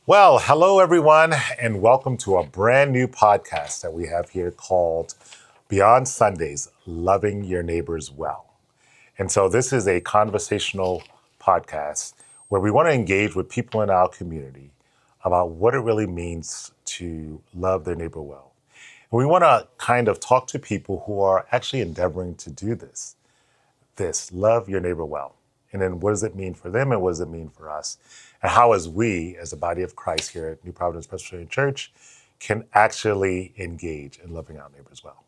Well, hello everyone, and welcome to a brand new podcast that we have here called Beyond Sundays, Loving Your Neighbors Well. And so this is a conversational podcast where we want to engage with people in our community about what it really means to love their neighbor well. And we want to kind of talk to people who are actually endeavoring to do this, love your neighbor well. And then what does it mean for them and what does it mean for us? And how as we, as the body of Christ here at New Providence Presbyterian Church, can actually engage in loving our neighbors well.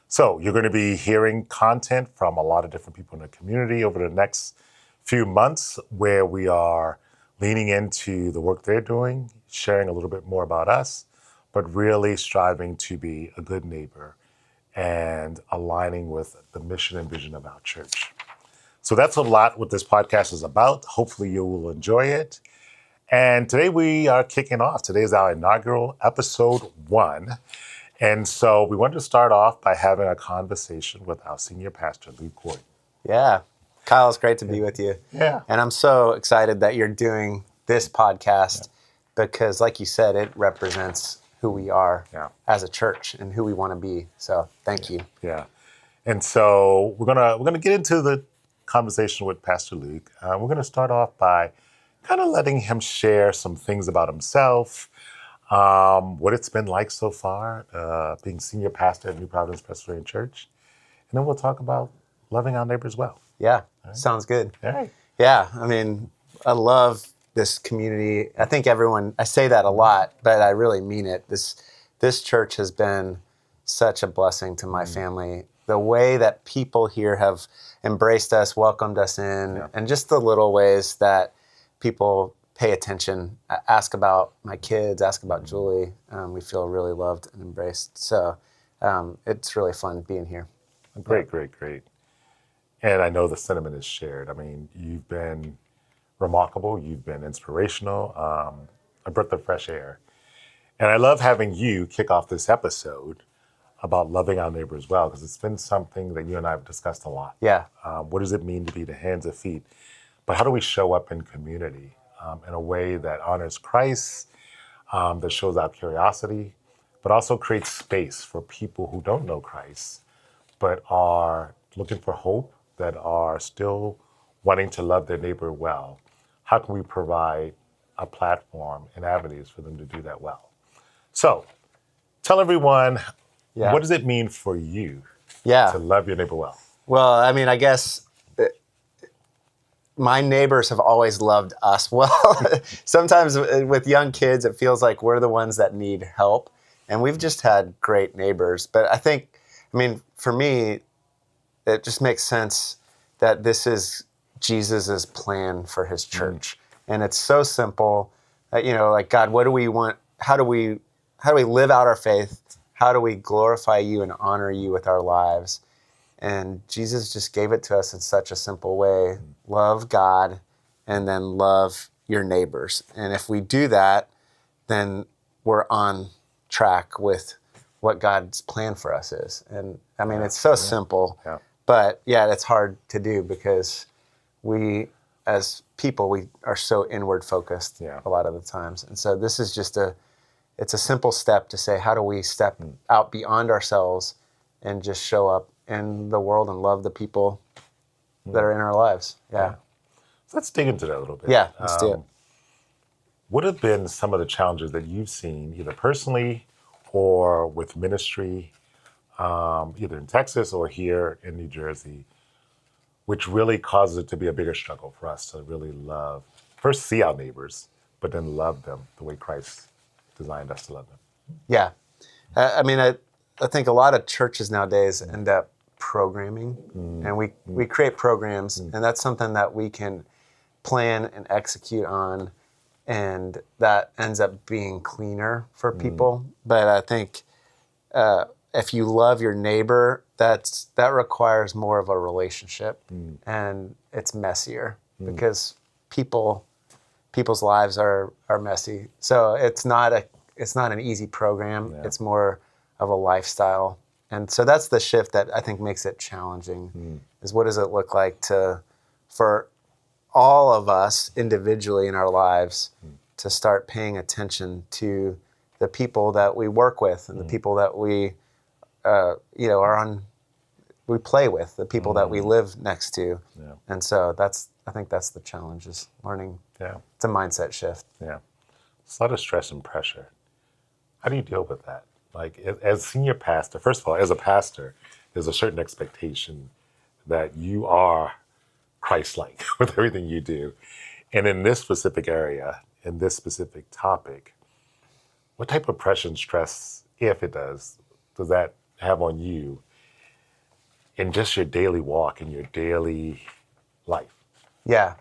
So you're going to be hearing content from a lot of different people in the community over the next few months where we are leaning into the work they're doing, sharing a little bit more about us, but really striving to be a good neighbor and aligning with the mission and vision of our church. So that's a lot what this podcast is about. Hopefully you will enjoy it. And today we are kicking off. Today is our inaugural episode 1. And so we wanted to start off by having a conversation with our senior pastor, Luke Gordon. Yeah. Kyle, it's great to be with you. Yeah. And I'm so excited that you're doing this podcast because, like you said, it represents who we are as a church and who we want to be. So thank you. Yeah. And so we're gonna get into the conversation with Pastor Luke. We're going to start off by kind of letting him share some things about himself, what it's been like so far, being senior pastor at New Providence Presbyterian Church. And then we'll talk about loving our neighbors well. Yeah, sounds good. All right. Yeah, I mean, I love this community. I think I say that a lot, but I really mean it. This church has been such a blessing to my family. The way that people here have embraced us, welcomed us in, and just the little ways that people pay attention, ask about my kids, ask about Julie. We feel really loved and embraced. So it's really fun being here. Great. And I know the sentiment is shared. I mean, you've been remarkable. You've been inspirational, a breath of fresh air. And I love having you kick off this episode about loving our neighbors well, because it's been something that you and I have discussed a lot. Yeah. What does it mean to be the hands and feet? But how do we show up in community in a way that honors Christ, that shows our curiosity, but also creates space for people who don't know Christ, but are looking for hope, that are still wanting to love their neighbor well? How can we provide a platform and avenues for them to do that well? So tell everyone, what does it mean for you to love your neighbor well? Well, I mean, I guess my neighbors have always loved us well. Sometimes with young kids, it feels like we're the ones that need help. And we've just had great neighbors. But I mean, for me, it just makes sense that this is Jesus's plan for his church. And it's so simple. Like, God, what do we want? How do we live out our faith? How do we glorify you and honor you with our lives? And Jesus just gave it to us in such a simple way. Love God and then love your neighbors. And if we do that, then we're on track with what God's plan for us is. And I mean, it's so simple, but it's hard to do because we, as people, we are so inward focused a lot of the times. And so this is just it's a simple step to say, how do we step out beyond ourselves and just show up in the world and love the people that are in our lives? Yeah. So let's dig into that a little bit. Yeah, let's do it. What have been some of the challenges that you've seen, either personally or with ministry, either in Texas or here in New Jersey, which really causes it to be a bigger struggle for us to really love, first see our neighbors, but then love them the way Christ designed us to love them? Yeah. I mean, I think a lot of churches nowadays end up programming, and we create programs, and that's something that we can plan and execute on, and that ends up being cleaner for people. But I think if you love your neighbor, that requires more of a relationship, and it's messier because people's lives are messy. So it's not an easy program. Yeah. It's more of a lifestyle. And so that's the shift that I think makes it challenging, is what does it look like for all of us individually in our lives to start paying attention to the people that we work with and the people that we we play with, the people that we live next to. Yeah. And so I think that's the challenge, is learning. Yeah. It's a mindset shift. Yeah. It's a lot of stress and pressure. How do you deal with that? Like, as senior pastor, first of all, as a pastor, there's a certain expectation that you are Christ-like with everything you do. And in this specific area, in this specific topic, what type of pressure and stress, if it does that have on you in just your daily walk, in your daily life? Yeah.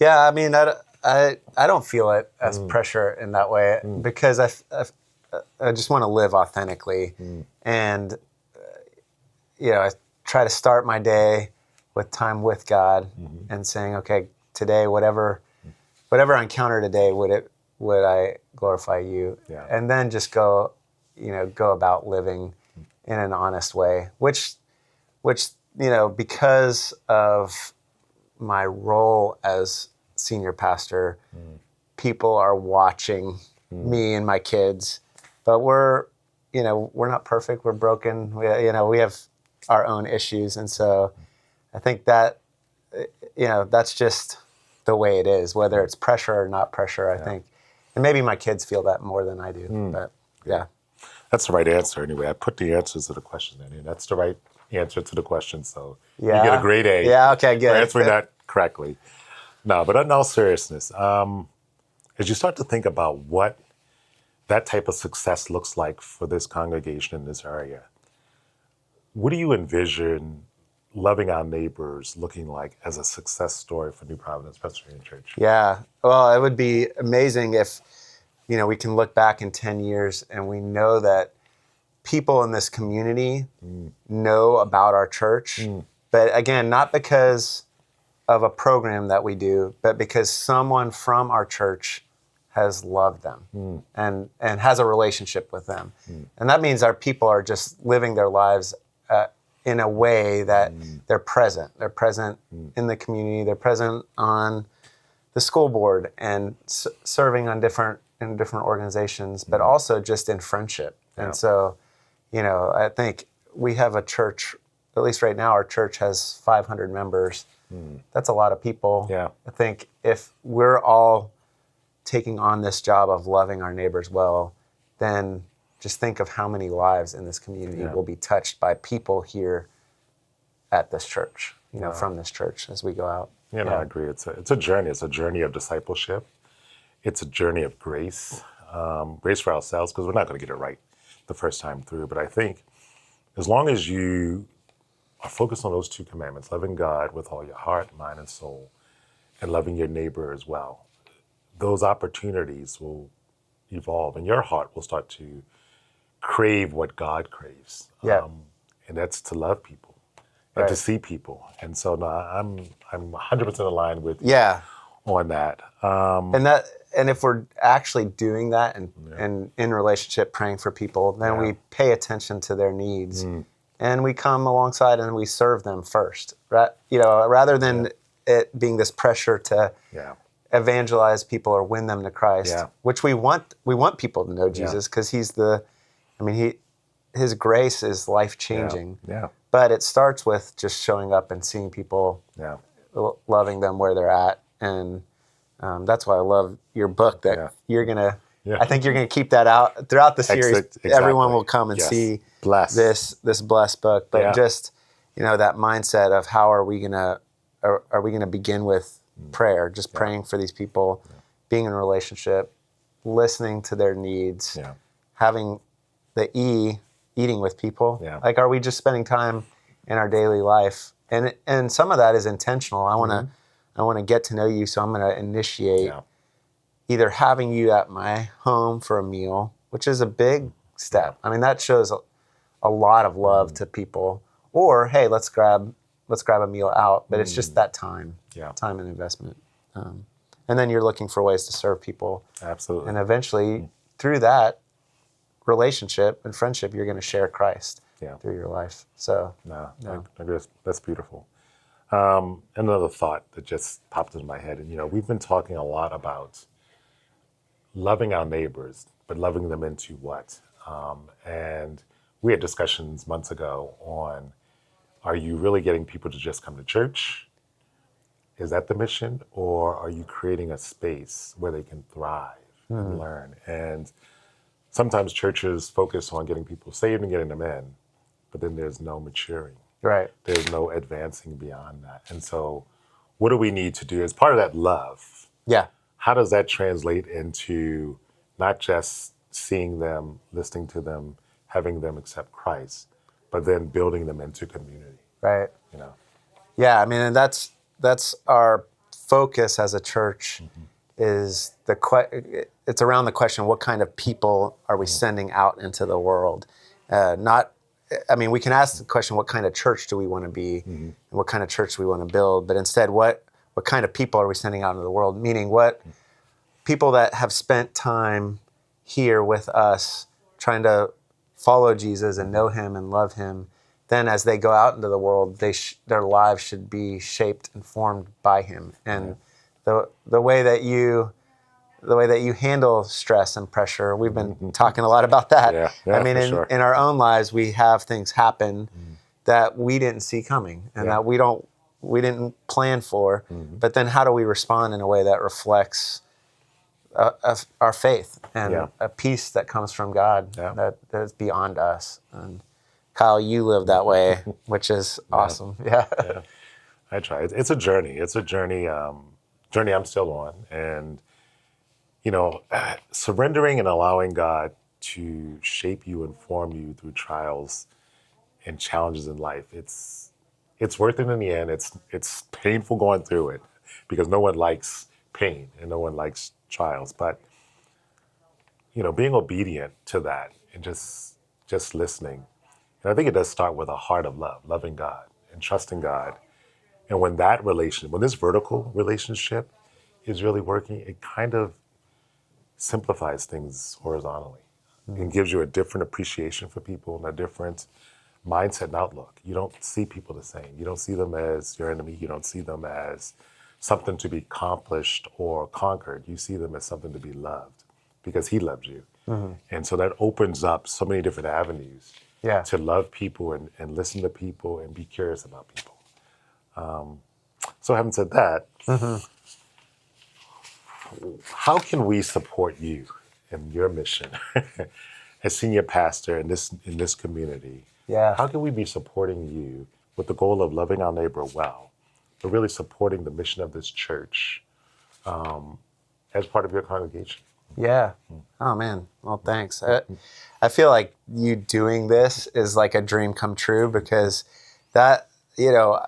Yeah, I mean, I don't feel it as pressure in that way because I just want to live authentically. And, I try to start my day with time with God and saying, okay, today, whatever I encounter today, would I glorify you? Yeah. And then just go about living in an honest way, which, because of my role as senior pastor, people are watching me and my kids, but we're not perfect. We're broken. We have our own issues. And so I think that, that's just the way it is, whether it's pressure or not pressure, I think. And maybe my kids feel that more than I do, but yeah. That's the right answer anyway. I put the answers to the question in, and that's the right answer to the question. So Yeah. you get a grade A. Yeah, okay, good. For answering that correctly. No, but in all seriousness, as you start to think about what that type of success looks like for this congregation in this area, what do you envision loving our neighbors looking like as a success story for New Providence Presbyterian Church? Yeah. Well, it would be amazing if, we can look back in 10 years and we know that people in this community know about our church. But again, not because of a program that we do, but because someone from our church has loved them and has a relationship with them. And that means our people are just living their lives in a way that they're present. They're present in the community. They're present on the school board and serving in different organizations, but also just in friendship. Yeah. And so, I think we have a church, at least right now, our church has 500 members. That's a lot of people. Yeah. I think if we're all taking on this job of loving our neighbors well, then just think of how many lives in this community will be touched by people here at this church, from this church as we go out. I agree. It's a journey. It's a journey of discipleship. It's a journey of grace, grace for ourselves, because we're not going to get it right the first time through. But I think as long as you are focused on those two commandments, loving God with all your heart, mind, and soul, and loving your neighbor as well, those opportunities will evolve, and your heart will start to crave what God craves. Yeah. And that's to love people and to see people. And so I'm 100% aligned with you on that. And if we're actually doing that and in relationship praying for people, then we pay attention to their needs and we come alongside and we serve them first, right? Rather than it being this pressure to evangelize people or win them to Christ, which we want people to know Jesus because his grace is life-changing. Yeah. But it starts with just showing up and seeing people, loving them where they're at. And that's why I love your book that you're going to, I think you're going to keep that out throughout the series. Exactly. Everyone will come and see this blessed book. But just, that mindset of how are we going to begin with prayer, just praying for these people, being in a relationship, listening to their needs, having the eating with people. Like, are we just spending time in our daily life? And some of that is intentional. I want to get to know you, so I'm going to initiate either having you at my home for a meal, which is a big step. I mean, that shows a lot of love to people, or hey, let's grab a meal out. But it's just that time and investment. And then you're looking for ways to serve people. Absolutely. And eventually, through that relationship and friendship, you're going to share Christ through your life. So, that's beautiful. Another thought that just popped into my head, and we've been talking a lot about loving our neighbors, but loving them into what? And we had discussions months ago on, are you really getting people to just come to church? Is that the mission? Or are you creating a space where they can thrive and learn? And sometimes churches focus on getting people saved and getting them in, but then there's no maturing. right. There's no advancing beyond that. And so what do we need to do as part of that love? Yeah. How does that translate into not just seeing them, listening to them, having them accept Christ, but then building them into community? Right. You know? Yeah. I mean, and that's our focus as a church is it's around the question, what kind of people are we sending out into the world? We can ask the question, what kind of church do we want to be, and what kind of church do we want to build? But instead, what kind of people are we sending out into the world? Meaning, what people that have spent time here with us, trying to follow Jesus and know Him and love Him. Then, as they go out into the world, their lives should be shaped and formed by Him. And the way that you handle stress and pressure, we've been talking a lot about that. Yeah, in our own lives, we have things happen that we didn't see coming and that we didn't plan for. But then, how do we respond in a way that reflects our faith and a peace that comes from God that is beyond us? And Kyle, you live that way, which is awesome. Yeah. I try. It's a journey. It's a journey I'm still on. And, surrendering and allowing God to shape you and form you through trials and challenges in life, it's worth it in the end. It's painful going through it because no one likes pain and no one likes trials. But, being obedient to that and just listening. And I think it does start with a heart of love, loving God and trusting God. And when this vertical relationship is really working, it kind of simplifies things horizontally and gives you a different appreciation for people and a different mindset and outlook. You don't see people the same. You don't see them as your enemy. You don't see them as something to be accomplished or conquered. You see them as something to be loved because He loves you. And so that opens up so many different avenues to love people and listen to people and be curious about people. So having said that, how can we support you in your mission as senior pastor in this community? Yeah. How can we be supporting you with the goal of loving our neighbor well, but really supporting the mission of this church as part of your congregation? Yeah. Oh, man. Well, thanks. I feel like you doing this is like a dream come true because that,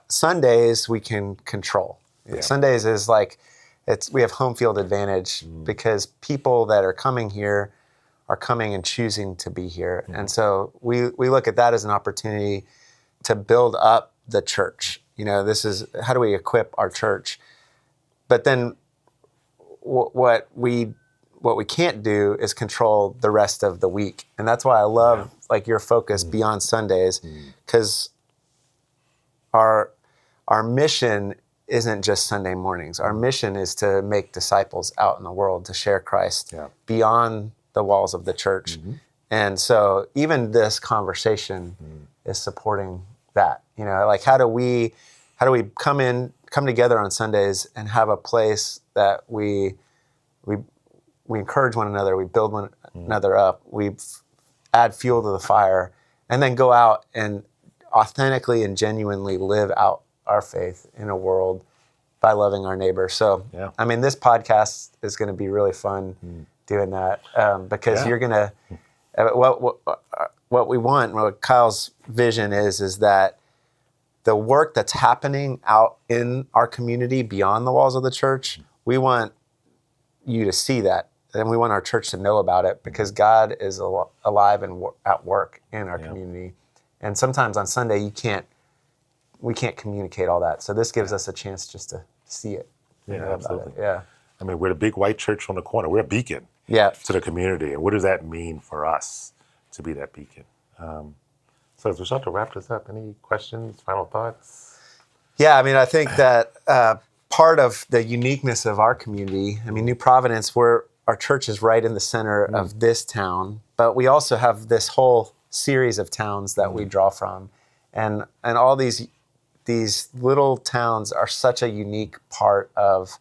Sundays we can control. Sundays is like, we have home field advantage because people that are coming here are coming and choosing to be here. And so we look at that as an opportunity to build up the church. This is, how do we equip our church? But then what we can't do is control the rest of the week. And that's why I love like your focus beyond Sundays, because our mission isn't just Sunday mornings. Our mission is to make disciples out in the world, to share Christ beyond the walls of the church. And so even this conversation is supporting that. Like how do we come together on Sundays and have a place that we encourage one another, we build one another up, we add fuel to the fire, and then go out and authentically and genuinely live out our faith in a world by loving our neighbor. So, this podcast is going to be really fun doing that because you're going to, what we want, what Kyle's vision is that the work that's happening out in our community beyond the walls of the church, we want you to see that. And we want our church to know about it because God is alive and at work in our community. And sometimes on Sunday we can't communicate all that. So this gives us a chance just to see it. Yeah, Know about absolutely. it. Yeah. I mean, we're the big white church on the corner. We're a beacon Yeah. to the community. And what does that mean for us to be that beacon? So as we start to wrap this up, any questions, final thoughts? Yeah, I mean, I think that part of the uniqueness of our community, I mean, New Providence, our church is right in the center of this town, but we also have this whole series of towns that we draw from. And all these little towns are such a unique part of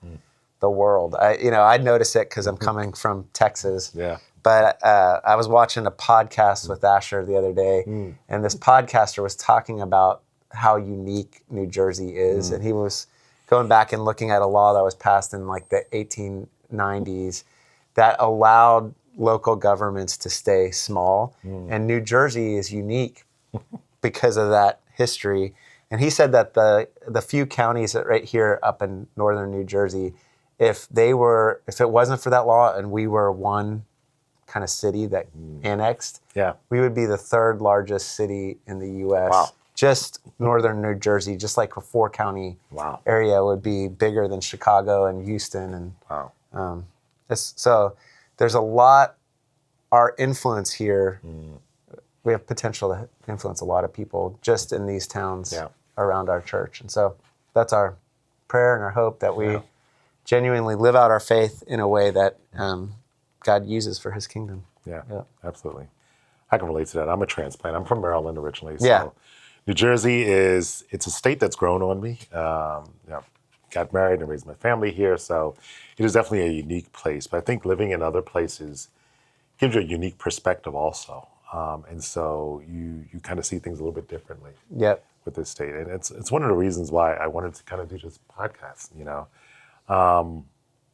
the world. I'd notice it because I'm coming from Texas. Yeah. But I was watching a podcast with Asher the other day, and this podcaster was talking about how unique New Jersey is. And he was going back and looking at a law that was passed in like the 1890s that allowed local governments to stay small. And New Jersey is unique because of that history. And he said that the few counties right here up in northern New Jersey, if it wasn't for that law and we were one kind of city that annexed, we would be the third largest city in the U.S. Wow. Just northern New Jersey, just like a 4-county area would be bigger than Chicago and Houston. And so there's a lot, our influence here, we have potential to influence a lot of people just in these towns around our church. And so that's our prayer and our hope that we genuinely live out our faith in a way that God uses for his kingdom. Yeah, absolutely. I can relate to that. I'm a transplant. I'm from Maryland originally. So Yeah. New Jersey it's a state that's grown on me. Got married and raised my family here. So it is definitely a unique place. But I think living in other places gives you a unique perspective also. And so you kind of see things a little bit differently with this state. And it's one of the reasons why I wanted to kind of do this podcast,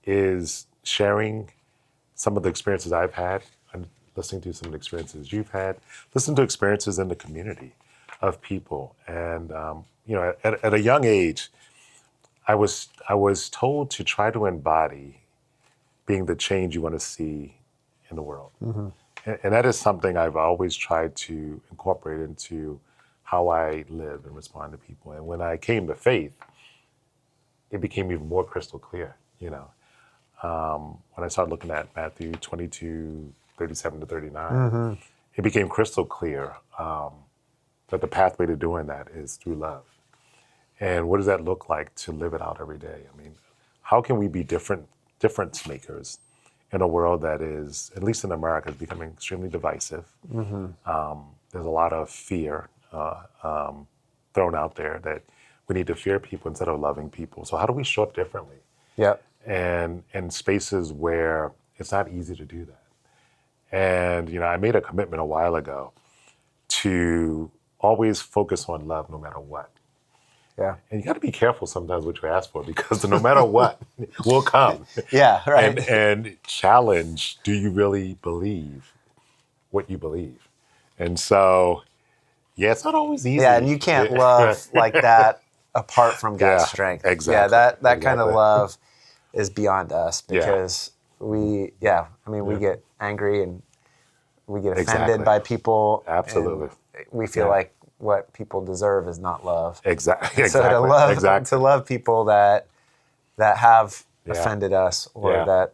is sharing some of the experiences I've had and listening to some of the experiences you've had, listen to experiences in the community of people. And, at a young age, I was told to try to embody being the change you want to see in the world. And that is something I've always tried to incorporate into how I live and respond to people. And when I came to faith, it became even more crystal clear, when I started looking at Matthew 22, 37 to 39, it became crystal clear that the pathway to doing that is through love. And what does that look like to live it out every day? I mean, how can we be difference makers in a world that is, at least in America, is becoming extremely divisive? There's a lot of fear thrown out there that we need to fear people instead of loving people. So how do we show up differently? And in spaces where it's not easy to do that. And, I made a commitment a while ago to always focus on love no matter what. And you got to be careful sometimes what you ask for, because the no matter what will come. And challenge, do you really believe what you believe? And so, it's not always easy. Yeah, and you can't love like that apart from God's strength. Exactly. Yeah, that kind of love is beyond us, because we get angry and we get offended by people. Absolutely. We feel like what people deserve is not love. Exactly. So to love people that have offended us, or that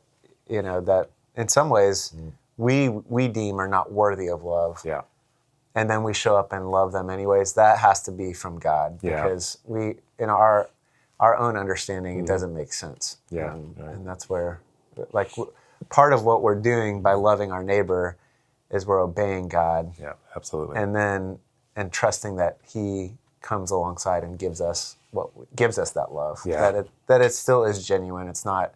that in some ways we deem are not worthy of love. And then we show up and love them anyways. That has to be from God, because we, in our own understanding, it doesn't make sense. And that's where, part of what we're doing by loving our neighbor is we're obeying God. Absolutely. And trusting that He comes alongside and gives us that love. That it still is genuine. It's not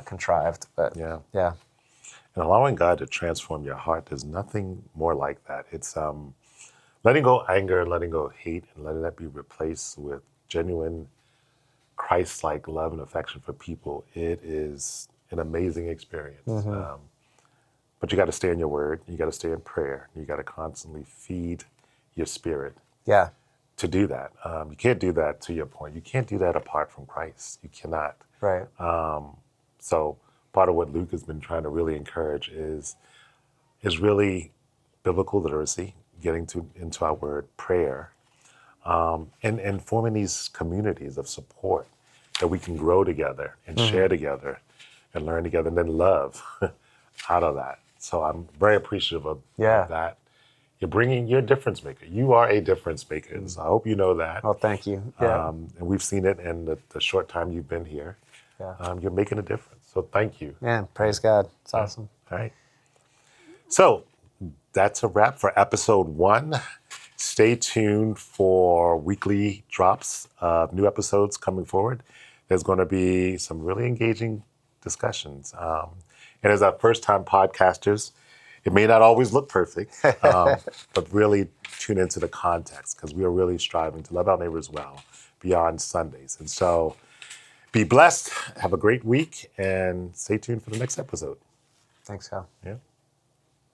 contrived. But And allowing God to transform your heart, there's nothing more like that. It's letting go of anger, letting go of hate, and letting that be replaced with genuine Christ-like love and affection for people. It is an amazing experience. But you got to stay in your word. You got to stay in prayer. You got to constantly feed your spirit to do that. You can't do that, to your point. You can't do that apart from Christ. You cannot. So part of what Luke has been trying to really encourage is really biblical literacy, getting into our word, prayer, and forming these communities of support that we can grow together and share together and learn together and then love out of that. So I'm very appreciative of that. You're a difference maker. You are a difference maker. So I hope you know that. Well, thank you. Yeah. And we've seen it in the short time you've been here. Yeah. You're making a difference. So thank you. Man, praise God. It's awesome. All right. So that's a wrap for episode 1. Stay tuned for weekly drops of new episodes coming forward. There's going to be some really engaging discussions. And as our first-time podcasters, it may not always look perfect, but really tune into the context because we are really striving to love our neighbors well beyond Sundays. And so be blessed, have a great week, and stay tuned for the next episode. Thanks, Kyle. Yeah.